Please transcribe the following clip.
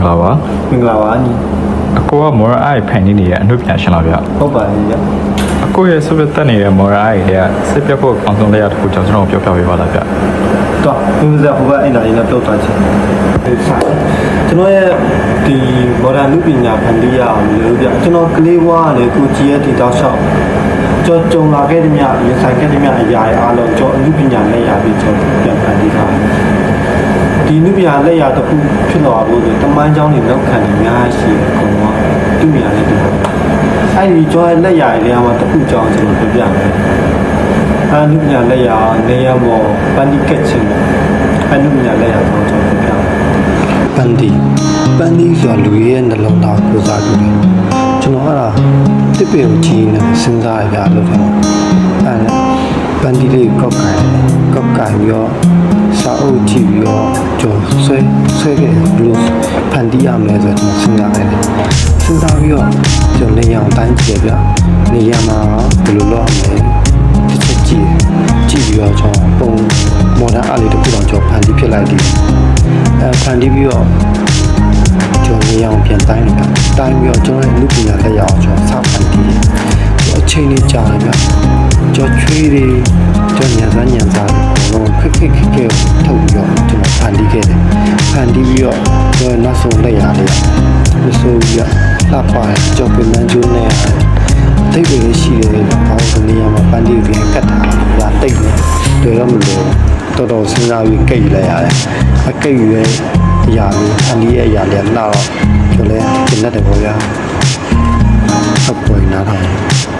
လာပါ မင်္ဂလာပါညီ အကိုကမော်ရအိုင်ဖန်နေနေတဲ့အမှုပြန်ရှင်လာဗျ ဟုတ်ပါရဲ့ အကိုရဲ့ဆုပ်တက်နေတဲ့မော်ရအိုင်တွေကစစ်ပြတ်ဖို့ကောင်းဆုံးလေးရတစ်ခုကျွန်တော်ပြောပြပေးပါလားဗျ တော့ဘုရားဟိုကအင်တာနက်နဲ့တုတ်သွားချင်ကျွန်တော်ရဲ့ဒီဘော်ဒါလူပညာဖန်တီးရအောင်လို့ဗျကျွန်တော်ကလေးဘွားလည်းကိုကြည်ရဲ့ဒီတောက်လျှောက်ကြောကြုံလာခဲ့တဲ့မြတ်ရဆိုင်ခဲ့တဲ့မြတ်အရာတွေအားလုံးကျွန်တော်လူပညာနဲ့ရပြီးကျွန်တော်ပြန်ဖန်တီးထားဒီလူပညာလက်ရတစ်ခုဖြစ်လာဖို့ဆိုတမိုင်းเจ้าတွေလောက်ခံနေများရှိတယ်ကွာလူပညာနဲ့တူအဲ့ဒီကျွန်တော်လက်ရတွေထဲမှာတစ်ခုကြောင်းကျွန်တော်ပြပြမယ်အနုညာလက်ရနေရမောပန်ဒီကက်ချင်းအနုညာလက်ရတော့ကျွန်တော်ပြပန်ဒီဆိုတာလူရဲ့နှလုံးသားကိုစားကြည့်တယ်ကျွန်တော်ကတစ်ပင်ကိုကြည့်နေစဉ်းစားရလို့တော့အဲ့ပန်ဒီလေးကောက်ကန်ပြီးတော့စာအုပ်ကြည့်ပြီးတော့ကျွန်တော်ဆွဲခဲ့ဘလို့ဖန်တီးရမယ်ဆိုတော့စဉ်းစားရတယ်စဉ်းစားပြီးတော့ကျွန်တော်နေရာတိုင်းကြည့်ပြနေရာမှာဘယ်လိုလုပ်ရမလဲတစ်ချက်ကြည့်ပြီးတော့ကျွန်တော်ပုံမော်ဒန်အားလေးတစ်ခုတော့ကျွန်တော်ဖန်တီးဖြစ်လိုက်တယ်ဖန်တီးပြီးတော့ကျွန်တော်နေရာပြန်တိုင်းလိုက်တိုင်းပြီးတော့ကျွန်တော်လူပညာလက်ရအောင်ကျွန်တော်စဖန်တီးအချိန်လေးကြာတယ်ဗျကျွန်တော်ချွေးတွေကျွန်တော်ညံစားတော့ခက်ထုတ်ပြီးတော့ကျွန်တော်ဖန်တီးခဲ့တယ်ဖန်တီးပြီးတော့ကျွန်တော်နောက်ဆုံးလက်ရလေးမဆိုးပြီးတော့လှပါတယ်ကျွန်တော်ပြန်ကျိုးနေတိတ်တွေရှိတယ်ဘာလို့ဒီနေရာမှာပန်းတီးပြီးကတ်တာဒါတိတ်တယ်တော့မလို့တော်တော်စဉ်းစားပြီးကိတ်လိုက်ရတယ်အကိတ်ရဲ့အရာလေးအန်ဒီရဲ့အရာလေးတော့ကျွန်တော်လည်းကျင်တတ်တယ်ပေါ့ဗျာဟုတ်ပေါ်နားထောင်